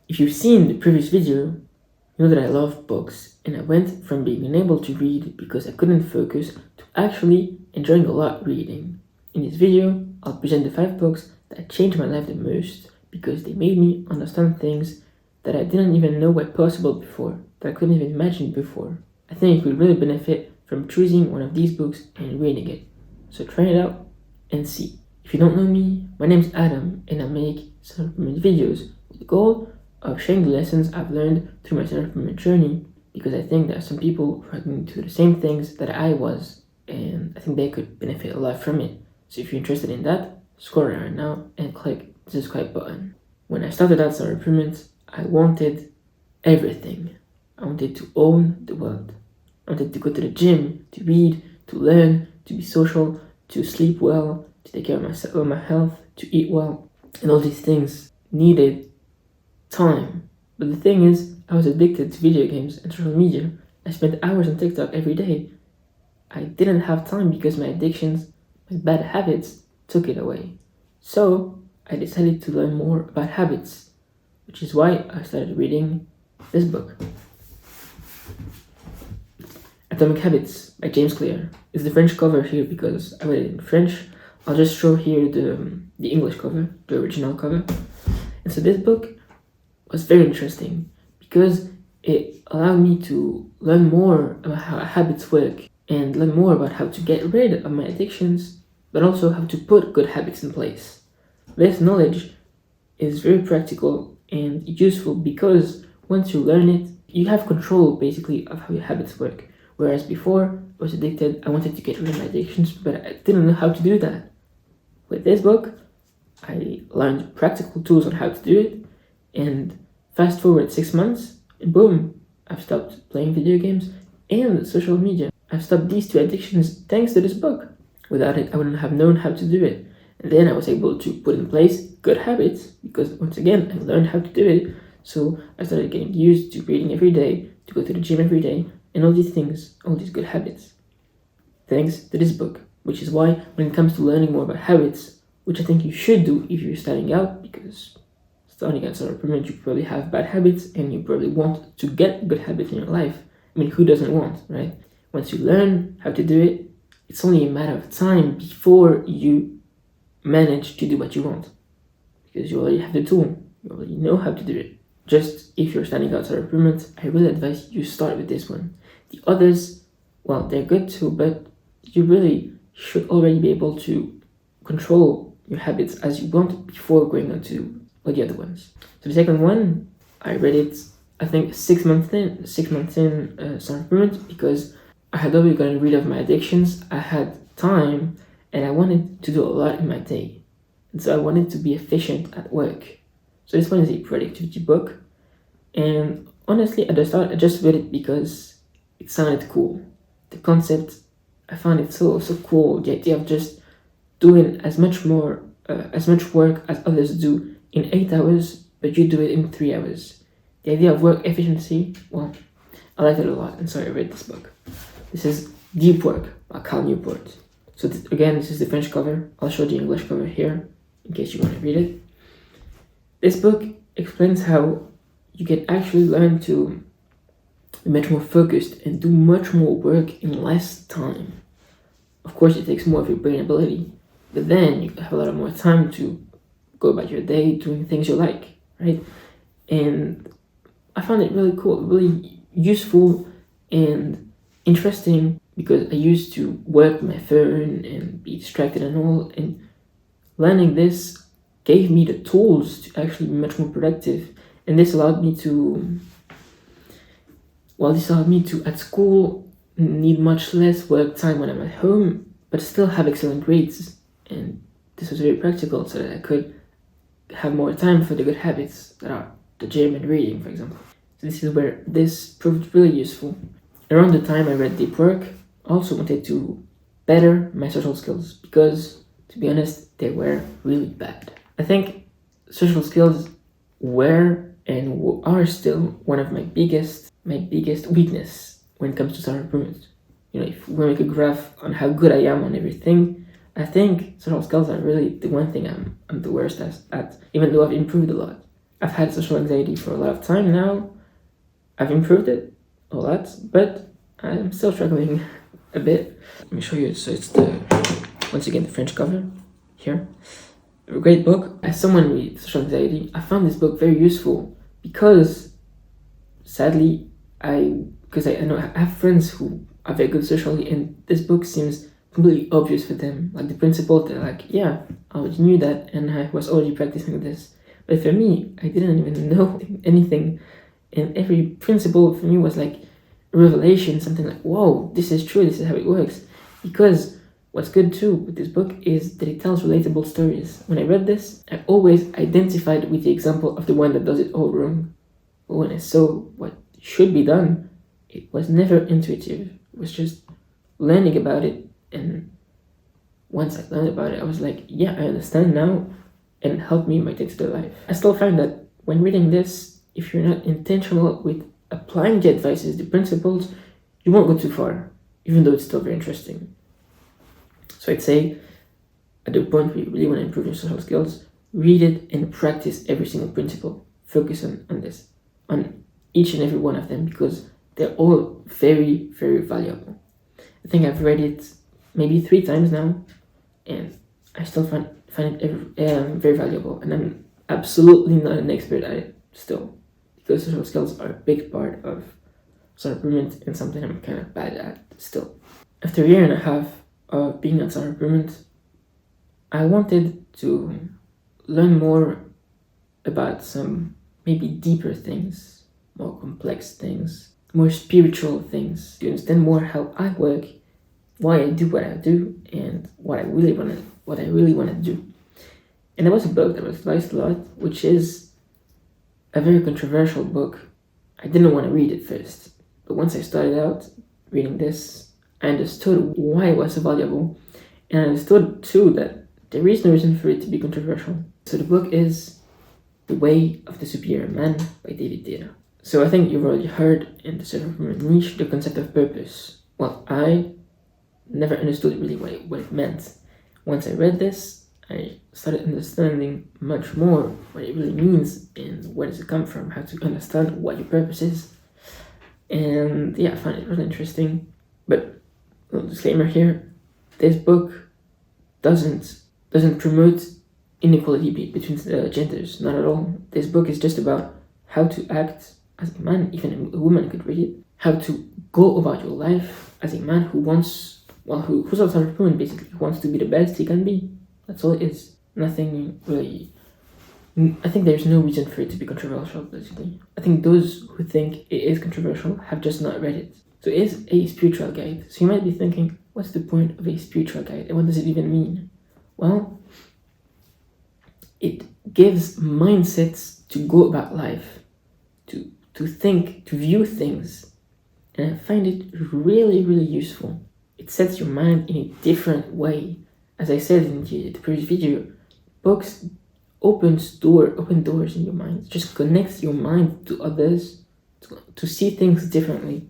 If you've seen the previous video, you know that I love books, and I went from being unable to read because I couldn't focus to actually enjoying a lot reading. In this video, I'll present the 5 books that changed my life the most because they made me understand things that I didn't even know were possible before, that I couldn't even imagine before. I think you could really benefit from choosing one of these books and reading it. So try it out and see. If you don't know me, my name is Adam, and I make self-improvement videos with the goal of sharing the lessons I've learned through my self-improvement journey, because I think there are some people who are going through the same things that I was, and I think they could benefit a lot from it. So if you're interested in that, scroll right now and click the subscribe button. When I started out self-improvement, I wanted everything. I wanted to own the world. I wanted to go to the gym, to read, to learn, to be social, to sleep well, to take care of myself, my health, to eat well. And all these things needed time. But the thing is, I was addicted to video games and social media. I spent hours on TikTok every day. I didn't have time because my addictions, my bad habits, took it away. So I decided to learn more about habits, which is why I started reading this book. Atomic Habits by James Clear. It's the French cover here because I read it in French. I'll just show here the English cover, the original cover. And so this book was very interesting because it allowed me to learn more about how habits work and learn more about how to get rid of my addictions, but also how to put good habits in place. This knowledge is very practical and useful because once you learn it, you have control basically of how your habits work. Whereas before, I was addicted, I wanted to get rid of my addictions, but I didn't know how to do that. With this book, I learned practical tools on how to do it, and fast forward 6 months, and boom, I've stopped playing video games and social media. I've stopped these 2 addictions thanks to this book. Without it, I wouldn't have known how to do it. And then I was able to put in place good habits because once again, I learned how to do it. So I started getting used to reading every day, to go to the gym every day, and all these things, all these good habits. Thanks to this book, which is why when it comes to learning more about habits, which I think you should do if you're starting out, because starting out self-improvement, you probably have bad habits and you probably want to get good habits in your life. I mean, who doesn't want, right? Once you learn how to do it, it's only a matter of time before you manage to do what you want, because you already have the tool, you already know how to do it. Just if you're starting out self-improvement, I really advise you start with this one. The others, well, they're good too, but you really should already be able to control your habits as you want before going on to all the other ones. So the second one, I read it, I think 6 months in self-improvement, because I had already gotten rid of my addictions, I had time, and I wanted to do a lot in my day. And so I wanted to be efficient at work. So this one is a productivity book, and honestly, at the start, I just read it because it sounded cool. The concept, I found it so cool. The idea of just doing as much work as others do in 8 hours, but you do it in 3 hours. The idea of work efficiency, well, I liked it a lot, and so I read this book. This is Deep Work by Cal Newport. So again, this is the French cover. I'll show the English cover here in case you want to read it. This book explains how you can actually learn to be much more focused and do much more work in less time. Of course, it takes more of your brain ability, but then you have a lot more time to go about your day doing things you like, right? And I found it really cool, really useful and interesting because I used to work my phone and be distracted and all, and learning this gave me the tools to actually be much more productive. And this allowed me to, at school, need much less work time when I'm at home, but still have excellent grades. And this was very practical so that I could have more time for the good habits that are the gym and reading, for example. So this is where this proved really useful. Around the time I read Deep Work, I also wanted to better my social skills because, to be honest, they were really bad. I think social skills were and are still one of my biggest weakness when it comes to self-improvement. You know, if we make a graph on how good I am on everything, I think social skills are really the one thing I'm the worst at, even though I've improved a lot. I've had social anxiety for a lot of time now. I've improved it a lot, but I'm still struggling a bit. Let me show you. So it's once again the French cover here. A great book. As someone with social anxiety, I found this book very useful because, sadly, because I know I have friends who are very good socially, and this book seems completely obvious for them. Like the principle, they're like, yeah, I already knew that, and I was already practicing this. But for me, I didn't even know anything, and every principle for me was like a revelation, something like, whoa, this is true, this is how it works. Because what's good too with this book is that it tells relatable stories. When I read this, I always identified with the example of the one that does it all wrong. But when I saw what should be done, it was never intuitive. It was just learning about it, and once I learned about it, I was like, yeah, I understand now, and it helped me in my day-to-day life. I still find that when reading this, if you're not intentional with applying the advices, the principles, you won't go too far, even though it's still very interesting. So I'd say, at the point where you really want to improve your social skills, read it and practice every single principle. Focus on this, on each and every one of them, because they're all very, very valuable. I think I've read it maybe 3 times now, and I still find it very valuable. And I'm absolutely not an expert at it still, because social skills are a big part of self-improvement and something I'm kind of bad at still. After a year and a half of being at self-improvement, I wanted to learn more about some maybe deeper things, more complex things, more spiritual things, to understand more how I work, why I do what I do, and what I really want to do. And there was a book that was advised a lot, which is a very controversial book. I didn't want to read it first, but once I started out reading this, I understood why it was so valuable, and I understood too that there is no reason for it to be controversial. So the book is The Way of the Superior Man by David Deida. So I think you've already heard in the self-improvement niche the concept of purpose. Well, I never understood really what it meant. Once I read this, I started understanding much more what it really means and where does it come from, how to understand what your purpose is. And yeah, I found it really interesting. But little disclaimer here, this book doesn't promote inequality between the genders, not at all. This book is just about how to act as a man, even a woman could read it, how to go about your life as a man who's also self-improvement, basically, who wants to be the best he can be. That's all it is. Nothing really. I think there's no reason for it to be controversial, basically. I think those who think it is controversial have just not read it. So it is a spiritual guide. So you might be thinking, what's the point of a spiritual guide and what does it even mean? Well, it gives mindsets to go about life, to think, to view things. And I find it really, really useful. It sets your mind in a different way. As I said in the previous video, books open doors in your mind. It just connects your mind to others, to see things differently.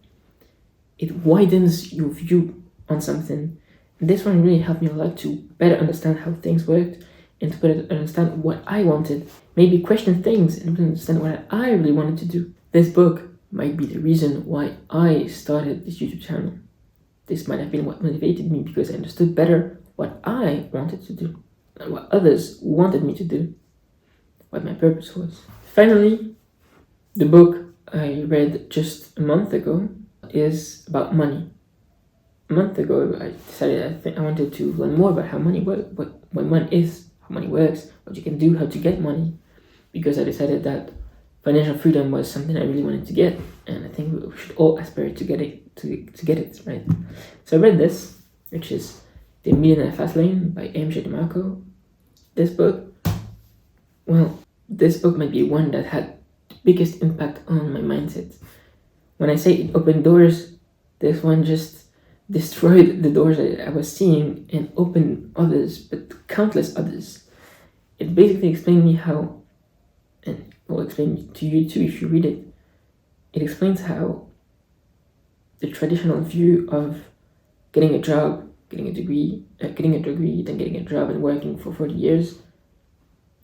It widens your view on something. And this one really helped me a lot to better understand how things worked and to better understand what I wanted. Maybe question things and understand what I really wanted to do. This book might be the reason why I started this YouTube channel. This might have been what motivated me because I understood better what I wanted to do and what others wanted me to do, what my purpose was. Finally, the book I read just a month ago is about money. A month ago, I decided I wanted to learn more about how money works, what money is, how money works, what you can do, how to get money, because I decided that financial freedom was something I really wanted to get, and I think we should all aspire to get it, right? So I read this, which is The Millionaire Fast Lane by MJ DeMarco. This book might be one that had the biggest impact on my mindset. When I say it opened doors, this one just destroyed the doors I was seeing and opened others, but countless others. It basically explained me how, and I'll explain to you too if you read it. It explains how the traditional view of getting a job, getting a degree, then getting a job and working for 40 years,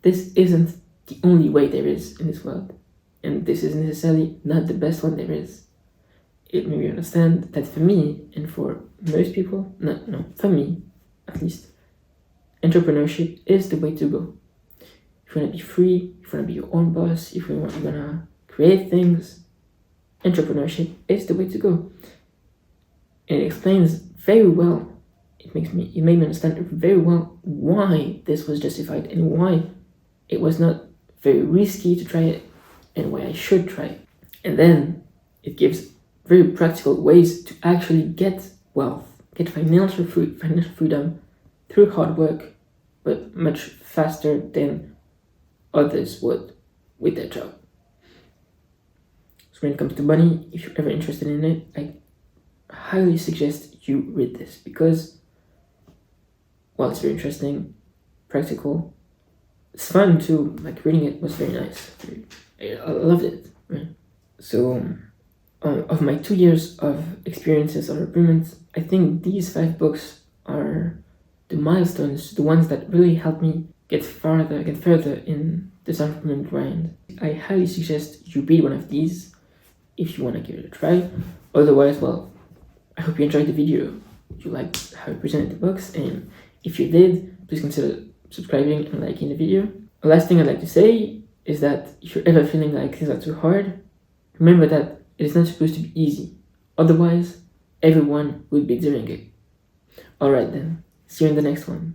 this isn't the only way there is in this world. And this is necessarily not the best one there is. It made me understand that for me, and for most people, for me at least, entrepreneurship is the way to go. If you want to be free, if you want to be your own boss, if you want to create things, entrepreneurship is the way to go. And it explains very well, it made me understand very well why this was justified and why it was not very risky to try it and why I should try it. And then it gives very practical ways to actually get wealth, get financial freedom through hard work, but much faster than others would with their job. So when it comes to money, if you're ever interested in it, I highly suggest you read this because, well, it's very interesting, practical. It's fun too. Like reading it was very nice. I loved it. Right? So, of my 2 years of experiences of entrepreneurship, I think these 5 books are the milestones, the ones that really helped me get further in this entrepreneurial grind. I highly suggest you read one of these if you want to give it a try. Otherwise, well, I hope you enjoyed the video. You liked how I presented the books, and if you did, please consider subscribing and liking the video. The last thing I'd like to say is that if you're ever feeling like things are too hard, remember that it is not supposed to be easy. Otherwise, everyone would be doing it. Alright then, see you in the next one.